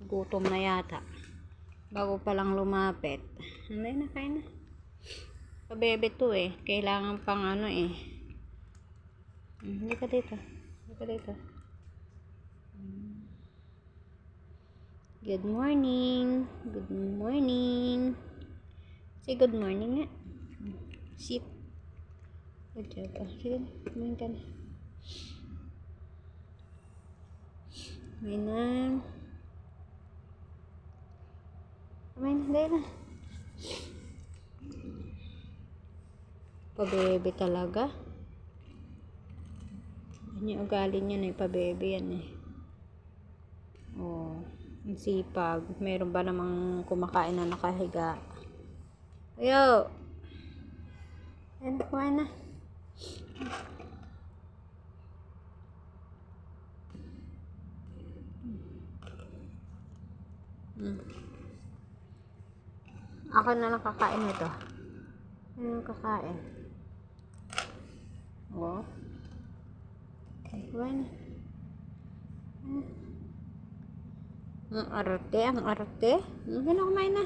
Gutom na yata. Bago pa lang lumapit. Hindi na, kain na. Pabebe to eh. Kailangan pang ano eh. Hindi ka dito. Hindi ka dito. Good morning. Good morning. Say good morning nga. Sit. Good job. Sige na. Kumain ka na. Kumain na. Kumain na. Dahil na. Pabebe talaga. Yan yung ugali niya na pabebe yan eh. Oh, ang sipag. Meron ba namang kumakain na nakahiga? Ayo! Ayan, kumain na. Ako na lang kakain nito. Ano yung kakain? Oh. Kumain na. Ang arte, ang arte. Hindi na kumain na.